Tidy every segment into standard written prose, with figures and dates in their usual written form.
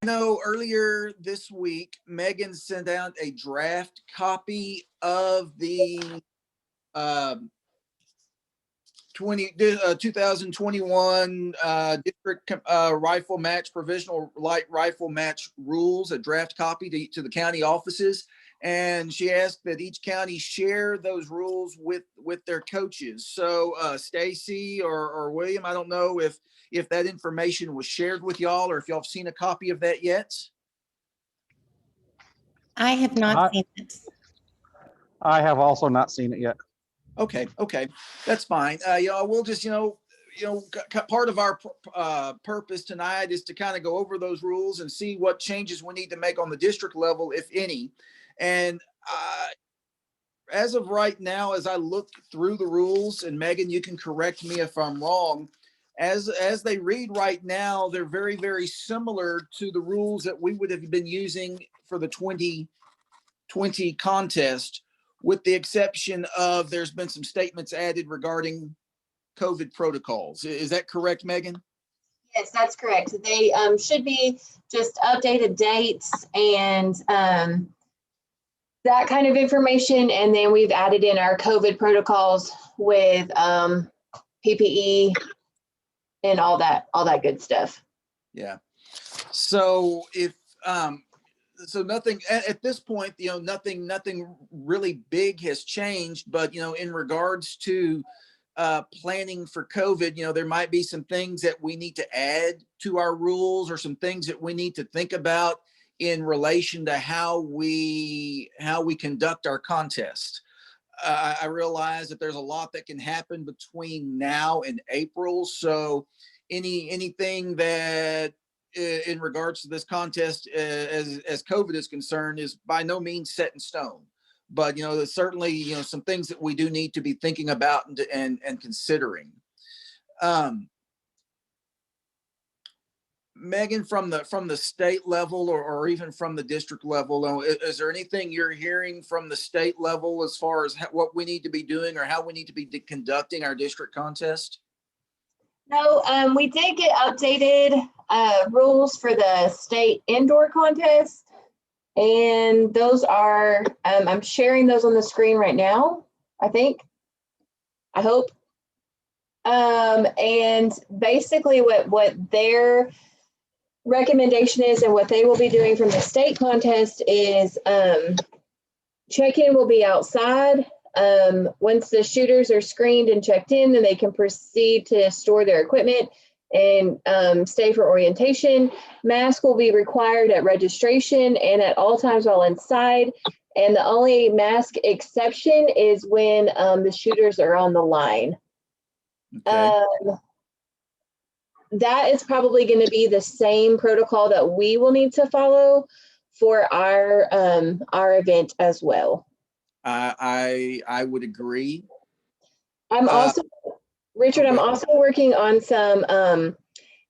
know, earlier this week, Megan sent out a draft copy of the um, 2021 district rifle match, provisional light rifle match rules, a draft copy to the county offices. And she asked that each county share those rules with their coaches. So Stacy or William, I don't know if that information was shared with y'all or if y'all have seen a copy of that yet. I have not seen it. I have also not seen it yet. Okay, that's fine. We'll just part of our purpose tonight is to kind of go over those rules and see what changes we need to make on the district level, if any. And as of right now, as I look through the rules, and Megan, you can correct me if I'm wrong, as they read right now, they're very, very similar to the rules that we would have been using for the 2020 contest, with the exception of there's been some statements added regarding COVID protocols. Is that correct, Megan? Yes, that's correct. They should be just updated dates and that kind of information. And then we've added in our COVID protocols with PPE and all that good stuff. Yeah. So so nothing at this point, nothing really big has changed, but in regards to planning for COVID, there might be some things that we need to add to our rules, or some things that we need to think about in relation to how we conduct our contest. I realize that there's a lot that can happen between now and April. So anything that in regards to this contest as COVID is concerned is by no means set in stone. But there's certainly some things that we do need to be thinking about and considering. Megan, from the state level or even from the district level, is there anything you're hearing from the state level as far as what we need to be doing or how we need to be conducting our district contest? No, we did get updated rules for the state indoor contest. And those are, I'm sharing those on the screen right now, I hope. And basically what their recommendation is and what they will be doing from the state contest is check-in will be outside. Once the shooters are screened and checked in, then they can proceed to store their equipment and stay for orientation. Mask will be required at registration and at all times while inside. And the only mask exception is when the shooters are on the line. Okay. That is probably going to be the same protocol that we will need to follow for our event as well. I would agree. I'm also Richard, I'm also working on some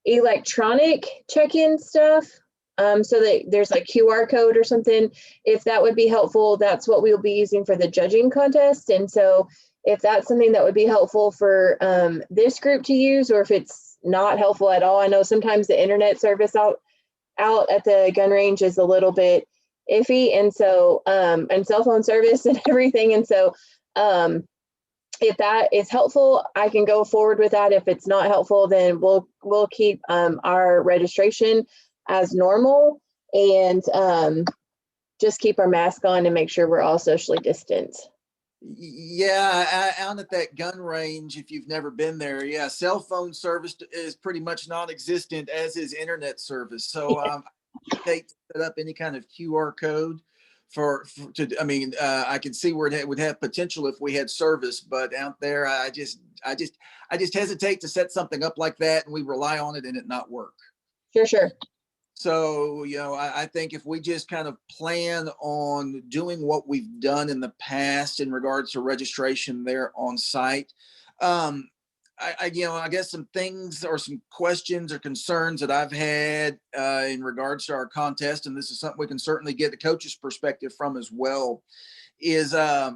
electronic check-in stuff so that there's like QR code or something. If that would be helpful, that's what we'll be using for the judging contest. And so if that's something that would be helpful for this group to use, or if it's not helpful at all, I know sometimes the internet service out at the gun range is a little bit iffy. And so, and cell phone service and everything. And so, if that is helpful, I can go forward with that. If it's not helpful, then we'll keep our registration as normal and just keep our mask on and make sure we're all socially distanced. Yeah, out at that gun range, if you've never been there, yeah, cell phone service is pretty much non-existent, as is internet service. So I hate to set up any kind of QR code I can see where it would have potential if we had service, but out there, I just hesitate to set something up like that and we rely on it and it not work. Sure. So, I think if we just kind of plan on doing what we've done in the past in regards to registration there on site, I guess some things or some questions or concerns that I've had in regards to our contest, and this is something we can certainly get the coach's perspective from as well, is, I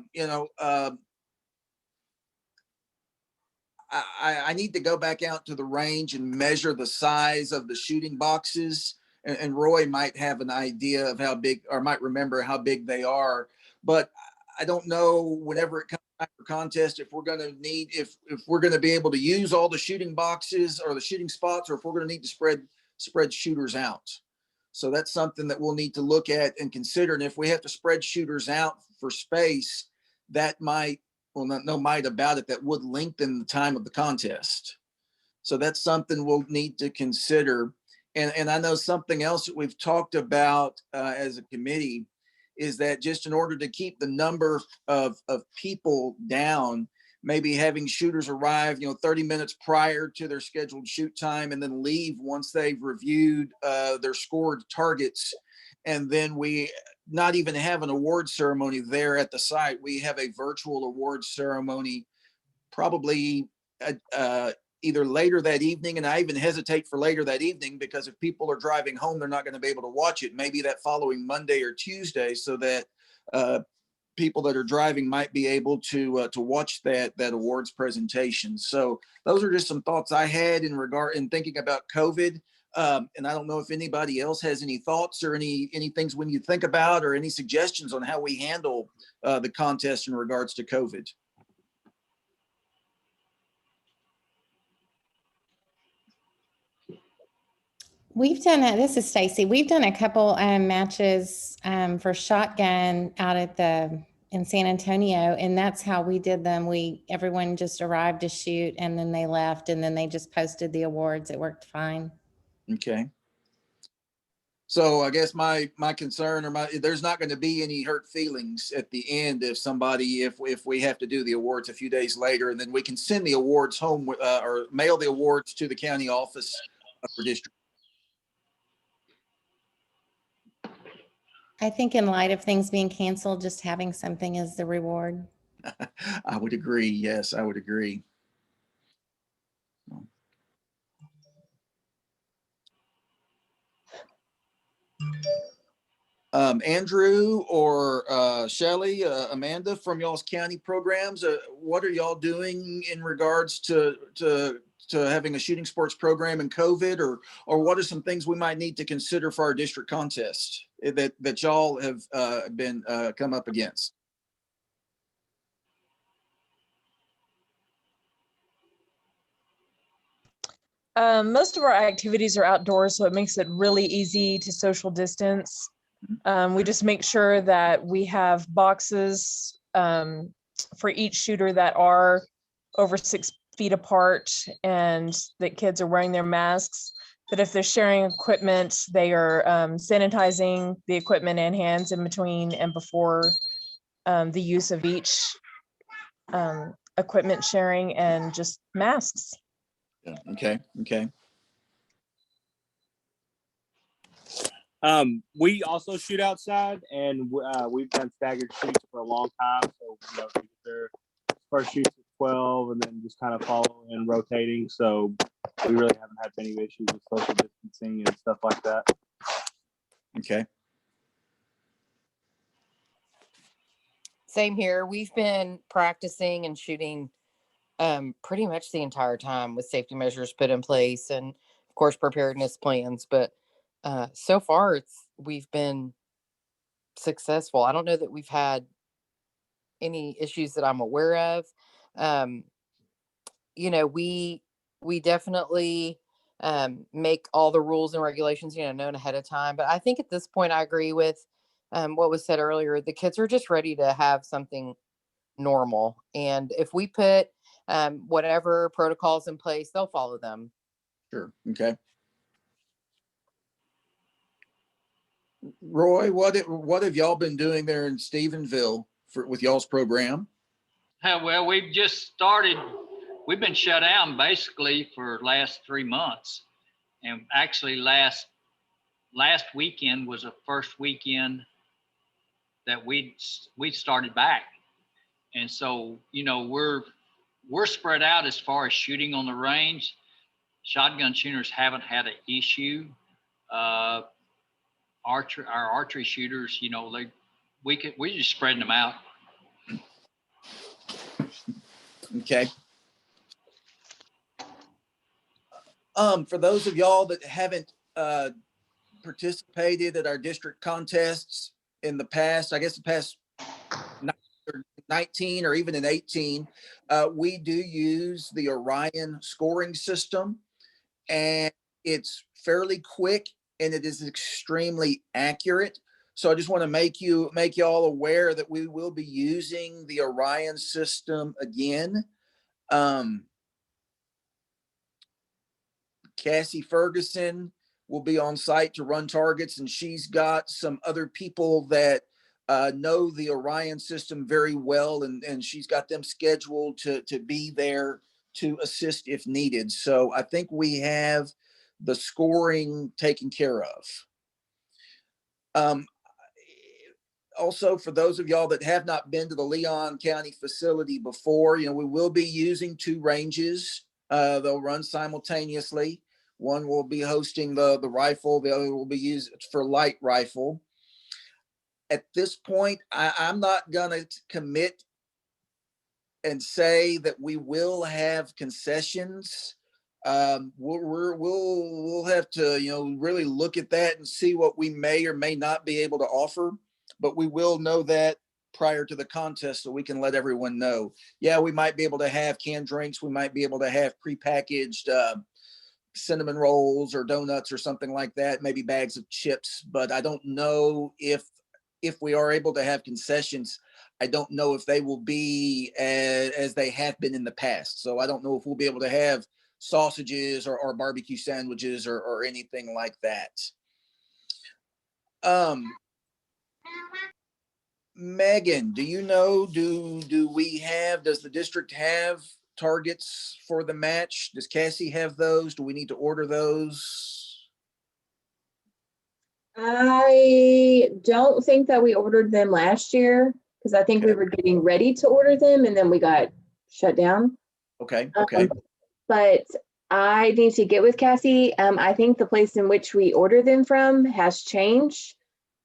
need to go back out to the range and measure the size of the shooting boxes and Roy might have an idea of how big, or might remember how big they are. But I don't know, whenever it comes time for contest, if we're going to need, if we're going to be able to use all the shooting boxes or the shooting spots, or if we're going to need to spread shooters out. So that's something that we'll need to look at and consider. And if we have to spread shooters out for space, that might, well, no might about it, that would lengthen the time of the contest. So that's something we'll need to consider. And I know something else that we've talked about as a committee is that just in order to keep the number of people down, maybe having shooters arrive, 30 minutes prior to their scheduled shoot time, and then leave once they've reviewed their scored targets. And then we not even have an award ceremony there at the site. We have a virtual award ceremony, probably either later that evening, and I even hesitate for later that evening, because if people are driving home, they're not going to be able to watch it. Maybe that following Monday or Tuesday, so that people that are driving might be able to watch that awards presentation. So those are just some thoughts I had in thinking about COVID. And I don't know if anybody else has any thoughts or any things when you think about, or any suggestions on how we handle the contest in regards to COVID. We've done this is Stacy. We've done a couple matches for shotgun out at in San Antonio, and that's how we did them. Everyone just arrived to shoot, and then they left, and then they just posted the awards. It worked fine. Okay. So I guess my concern, or there's not going to be any hurt feelings at the end if we have to do the awards a few days later, and then we can send the awards home or mail the awards to the county office for district. I think in light of things being canceled, just having something as the reward. I would agree. Yes, I would agree. Andrew or Shelly, Amanda, from y'all's county programs, what are y'all doing in regards to having a shooting sports program in COVID, or what are some things we might need to consider for our district contest that y'all have been come up against? Most of our activities are outdoors, so it makes it really easy to social distance. We just make sure that we have boxes for each shooter that are over 6 feet apart, and that kids are wearing their masks. That if they're sharing equipment, they are sanitizing the equipment and hands in between and before the use of each equipment sharing, and just masks. Yeah. Okay. We also shoot outside, and we've done staggered shoots for a long time. So, their first shoots at 12, and then just kind of follow and rotating. So we really haven't had any issues with social distancing and stuff like that. Okay. Same here. We've been practicing and shooting pretty much the entire time, with safety measures put in place, and of course preparedness plans. But so far we've been successful. I don't know that we've had any issues that I'm aware of. We definitely make all the rules and regulations known ahead of time. But I think at this point I agree with what was said earlier. The kids are just ready to have something normal, and if we put whatever protocols in place, they'll follow them. Sure. Okay. Roy, what have y'all been doing there in Stephenville with y'all's program? Well, we've just started. We've been shut down basically for last 3 months, and actually last weekend was the first weekend that we started back. And so, we're spread out as far as shooting on the range. Shotgun shooters haven't had an issue. Our archery shooters, we just spreading them out. Okay. For those of y'all that haven't participated at our district contests in the past, I guess the past 19 or even in 18, we do use the Orion scoring system, and it's fairly quick and it is extremely accurate. So I just want to make y'all aware that we will be using the Orion system again. Cassie Ferguson will be on site to run targets, and she's got some other people that know the Orion system very well, and she's got them scheduled to be there to assist if needed. So I think we have the scoring taken care of. Also, for those of y'all that have not been to the Leon County facility before, we will be using 2 ranges. They'll run simultaneously. One will be hosting the rifle, the other will be used for light rifle. At this point, I'm not gonna commit and say that we will have concessions. We'll have to, really look at that and see what we may or may not be able to offer, but we will know that prior to the contest so we can let everyone know. Yeah, we might be able to have canned drinks. We might be able to have prepackaged cinnamon rolls or donuts or something like that, maybe bags of chips, but I don't know if we are able to have concessions. I don't know if they will be as they have been in the past. So I don't know if we'll be able to have sausages or barbecue sandwiches or anything like that. Megan, do you know, does the district have targets for the match? Does Cassie have those? Do we need to order those? I don't think that we ordered them last year because I think we were getting ready to order them and then we got shut down. Okay. But I need to get with Cassie. I think the place in which we order them from has changed.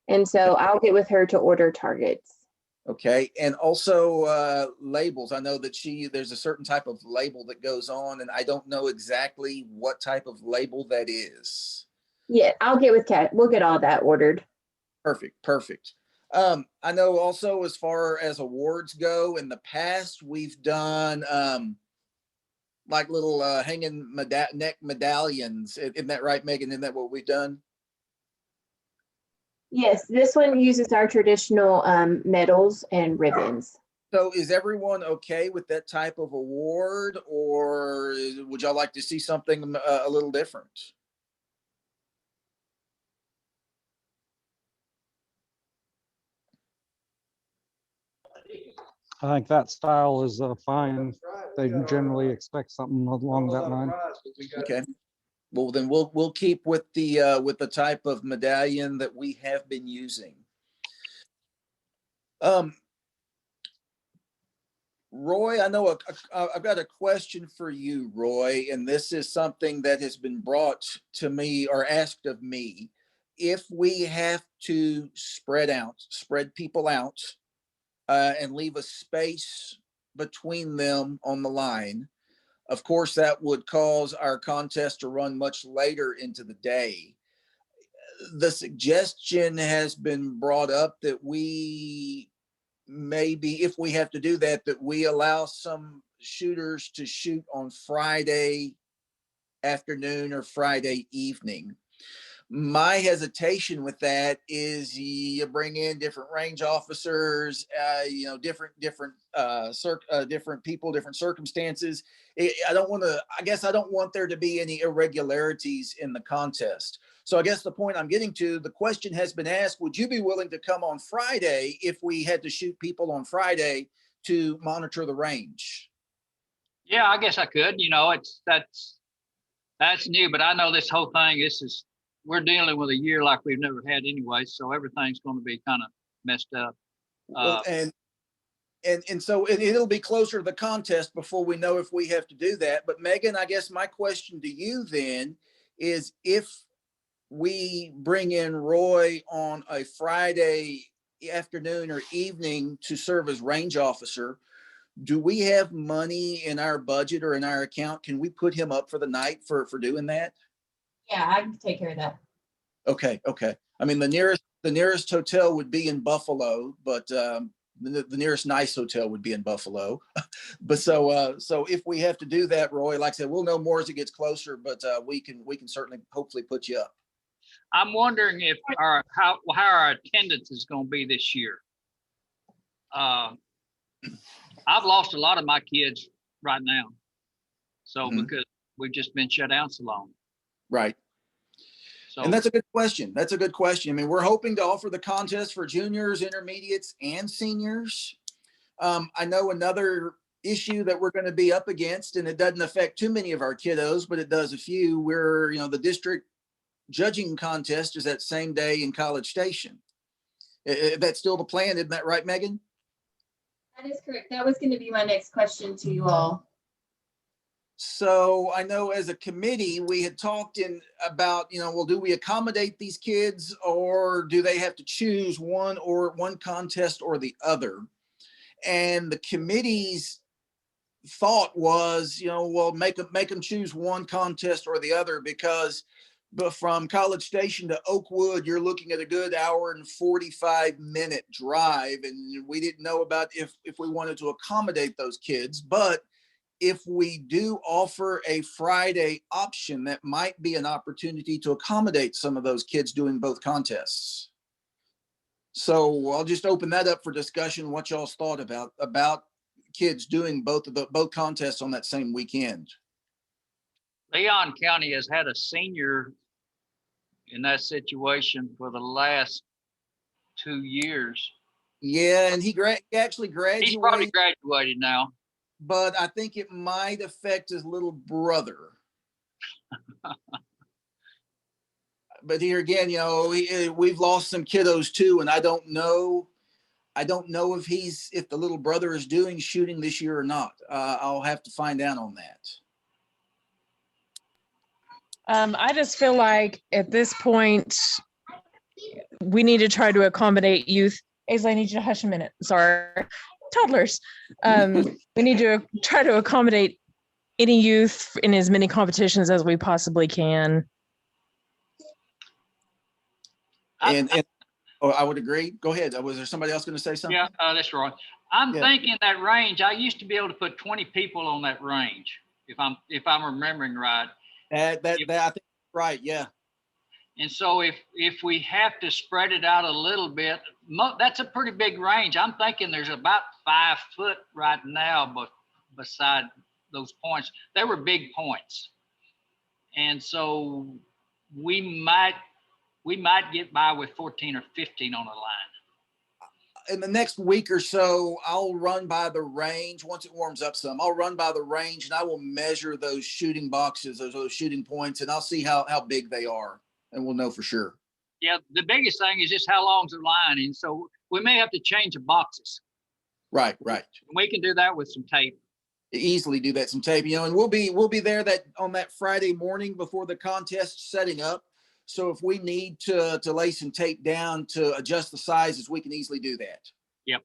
And so I'll get with her to order targets. Okay. And also labels. I know that there's a certain type of label that goes on, and I don't know exactly what type of label that is. Yeah, I'll get with Kat. We'll get all that ordered. Perfect. I know also as far as awards go, in the past, we've done like little hanging neck medallions. Isn't that right, Megan? Isn't that what we've done? Yes, this one uses our traditional medals and ribbons. So is everyone okay with that type of award, or would y'all like to see something a little different? I think that style is fine. They generally expect something along that line. Okay. Well, then we'll keep with the type of medallion that we have been using. Roy, I know I've got a question for you, Roy, and this is something that has been brought to me or asked of me. If we have to spread people out and leave a space between them on the line, of course, that would cause our contest to run much later into the day. The suggestion has been brought up that we maybe, if we have to do that, that we allow some shooters to shoot on Friday afternoon or Friday evening. My hesitation with that is you bring in different range officers, different people, different circumstances. I don't want there to be any irregularities in the contest. So I guess the point I'm getting to, the question has been asked, would you be willing to come on Friday if we had to shoot people on Friday to monitor the range? Yeah, I guess I could. That's new, but I know this whole thing, we're dealing with a year like we've never had anyway, so everything's going to be kind of messed up. Well, so it'll be closer to the contest before we know if we have to do that. But Megan, I guess my question to you then is, if we bring in Roy on a Friday afternoon or evening to serve as range officer, do we have money in our budget or in our account? Can we put him up for the night for doing that? Yeah, I can take care of that. Okay, okay. I mean, the nearest hotel would be in Buffalo, but the nearest nice hotel would be in Buffalo. But so if we have to do that, Roy, like I said, we'll know more as it gets closer, but we can certainly hopefully put you up. I'm wondering if how our attendance is going to be this year. I've lost a lot of my kids right now. So Mhm. because we've just been shut down so long. Right. So And that's a good question. That's a good question. I mean, we're hoping to offer the contest for juniors, intermediates, and seniors. I know another issue that we're going to be up against, and it doesn't affect too many of our kiddos, but it does a few. Where the district judging contest is that same day in College Station. That's still the plan, isn't that right, Megan? That is correct. That was going to be my next question to you all. So I know as a committee, we had talked about, well, do we accommodate these kids or do they have to choose one contest or the other? And the committee's thought was, well, make them choose one contest or the other, because but from College Station to Oakwood, you're looking at a good hour and 45-minute drive. And we didn't know about if we wanted to accommodate those kids, but if we do offer a Friday option, that might be an opportunity to accommodate some of those kids doing both contests. So I'll just open that up for discussion. What y'all's thought about kids doing both contests on that same weekend. Leon County has had a senior in that situation for the last 2 years. Yeah, and he actually graduated. He's probably graduated now. But I think it might affect his little brother. But here again, we've lost some kiddos too, and I don't know if the little brother is doing shooting this year or not. I'll have to find out on that. I just feel like at this point, we need to try to accommodate youth. Aisley, I need you to hush a minute. Sorry. Toddlers. We need to try to accommodate any youth in as many competitions as we possibly can. And I would agree. Go ahead. Was there somebody else going to say something? Yeah, that's right. I'm Yeah. thinking that range. I used to be able to put 20 people on that range, if I'm remembering right. That I think right. Yeah. And so if we have to spread it out a little bit, that's a pretty big range. I'm thinking there's about 5 foot right now, but beside those points, they were big points. And so we might get by with 14 or 15 on the line. In the next week or so, I'll run by the range. Once it warms up some, I'll run by the range and I will measure those shooting boxes, those shooting points, and I'll see how big they are. And we'll know for sure. Yeah, the biggest thing is just how long's the line. And so we may have to change the boxes. Right. We can do that with some tape. Easily do that, some tape, and we'll be there on that Friday morning before the contest setting up. So if we need to lay some tape down to adjust the sizes, we can easily do that. Yep.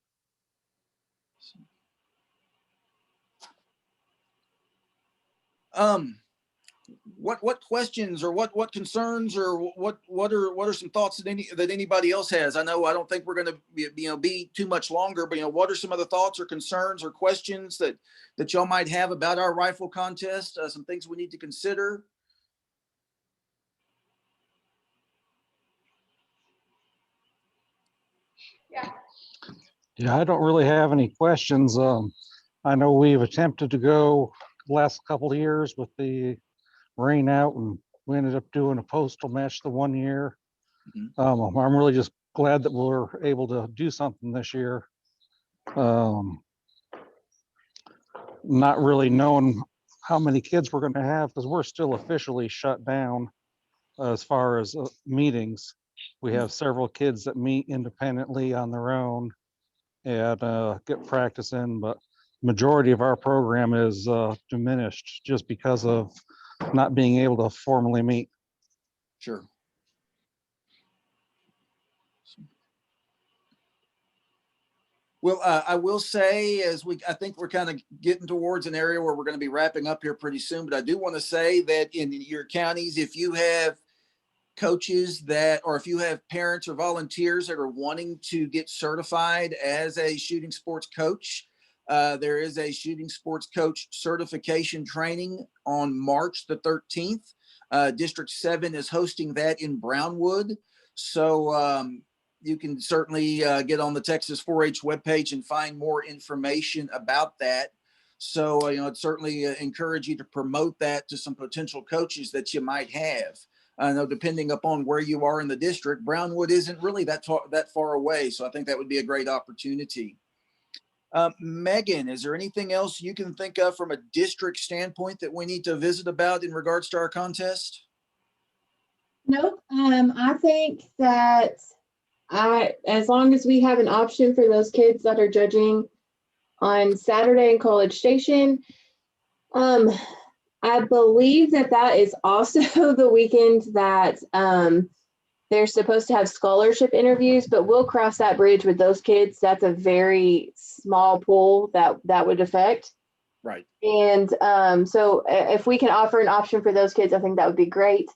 What questions or what concerns or what are some thoughts that anybody else has? I know I don't think we're going to be too much longer, but what are some other thoughts or concerns or questions that y'all might have about our rifle contest? Some things we need to consider. Yeah, I don't really have any questions. I know we've attempted to go the last couple of years with the rain out, and we ended up doing a postal match the one year. Mhm. I'm really just glad that we're able to do something this year. Not really knowing how many kids we're going to have, because we're still officially shut down as far as meetings. We have several kids that meet independently on their own and get practice in, but majority of our program is diminished just because of not being able to formally meet. Sure. Well, I will say, I think we're kind of getting towards an area where we're going to be wrapping up here pretty soon, but I do want to say that in your counties, if you have coaches that, or if you have parents or volunteers that are wanting to get certified as a shooting sports coach, there is a shooting sports coach certification training on March the 13th. District 7 is hosting that in Brownwood. So you can certainly get on the Texas 4-H webpage and find more information about that. So, I'd certainly encourage you to promote that to some potential coaches that you might have. I know depending upon where you are in the district, Brownwood isn't really that far away. So I think that would be a great opportunity. Megan, is there anything else you can think of from a district standpoint that we need to visit about in regards to our contest? Nope. I think that as long as we have an option for those kids that are judging on Saturday in College Station, I believe that is also the weekend that they're supposed to have scholarship interviews, but we'll cross that bridge with those kids. That's a very small pool that would affect. Right. And so if we can offer an option for those kids, I think that would be great.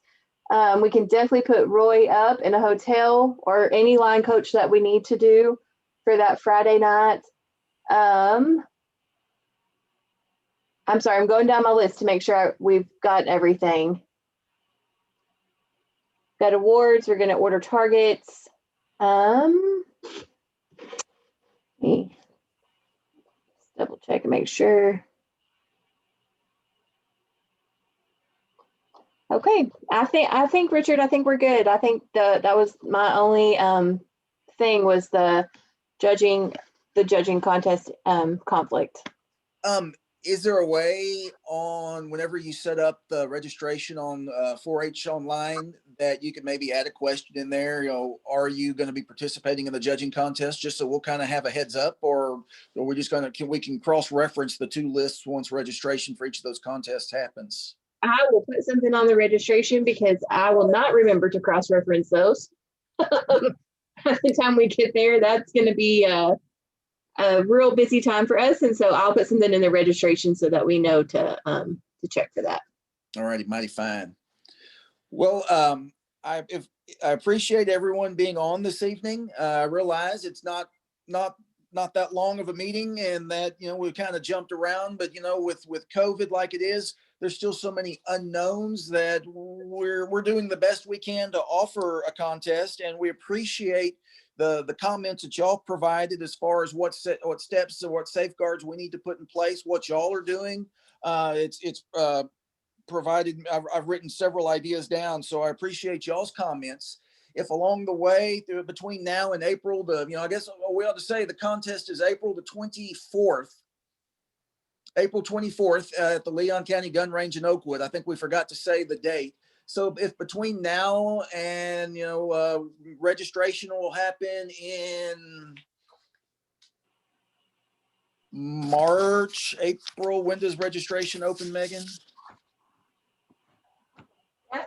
We can definitely put Roy up in a hotel or any line coach that we need to do for that Friday night. I'm sorry, I'm going down my list to make sure we've got everything. Got awards, we're gonna order targets. Let me double check and make sure. Okay, I think Richard, I think we're good. I think that was my only thing was the judging contest conflict. Is there a way on whenever you set up the registration on 4-H online that you could maybe add a question in there? Are you going to be participating in the judging contest, just so we'll kind of have a heads up, or we're just going to we can cross-reference the two lists once registration for each of those contests happens? I will put something on the registration because I will not remember to cross-reference those. By the time we get there, that's going to be a real busy time for us. And so I'll put something in the registration so that we know to check for that. All righty, mighty fine. Well, I appreciate everyone being on this evening. I realize it's not that long of a meeting, and that we kind of jumped around, but with COVID like it is, there's still so many unknowns that we're doing the best we can to offer a contest, and we appreciate the comments that y'all provided as far as what steps or what safeguards we need to put in place, what y'all are doing. It's provided, I've written several ideas down, so I appreciate y'all's comments. If along the way between now and April, I guess we ought to say the contest is April the 24th. April 24th at the Leon County Gun Range in Oakwood. I think we forgot to say the date. So if between now and, registration will happen in March, April, when does registration open, Megan?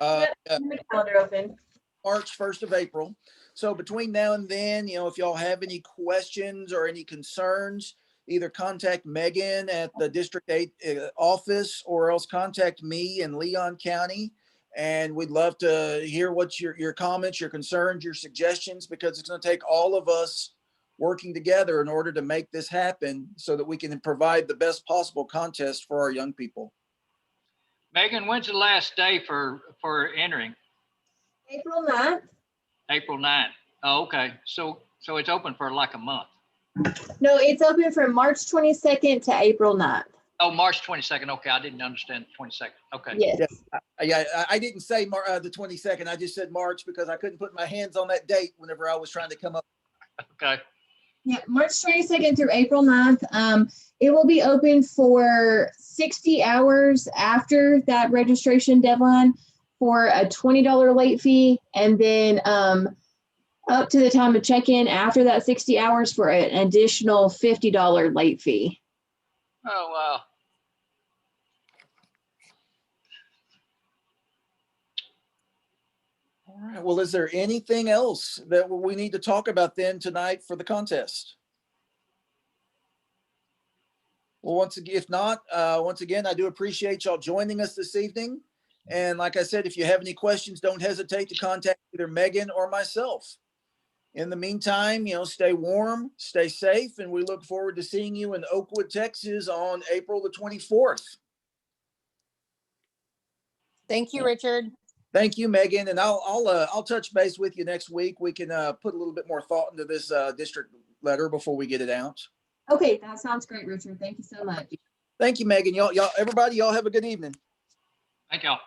Calendar open. March 1st of April. So between now and then, if y'all have any questions or any concerns, either contact Megan at the District 8 office, or else contact me in Leon County. And we'd love to hear what your comments, your concerns, your suggestions, because it's going to take all of us working together in order to make this happen so that we can provide the best possible contest for our young people. Megan, when's the last day for entering? April 9th. April 9th. Oh, okay. So it's open for like a month. No, it's open from March 22nd to April 9th. Oh, March 22nd. Okay, I didn't understand 22nd. Okay. Yes. Yeah, I didn't say the 22nd. I just said March because I couldn't put my hands on that date whenever I was trying to come up. Okay. Yeah, March 22nd through April 9th. It will be open for 60 hours after that registration deadline for a $20 late fee, and then up to the time of check-in after that 60 hours for an additional $50 late fee. Oh, wow. All right. Well, is there anything else that we need to talk about then tonight for the contest? Well, once again, if not, once again, I do appreciate y'all joining us this evening. And like I said, if you have any questions, don't hesitate to contact either Megan or myself. In the meantime, stay warm, stay safe, and we look forward to seeing you in Oakwood, Texas on April the 24th. Thank you, Richard. Thank you, Megan. And I'll touch base with you next week. We can put a little bit more thought into this district letter before we get it out. Okay, that sounds great, Richard. Thank you so much. Thank you, Megan. Y'all, everybody, y'all have a good evening. Thank y'all.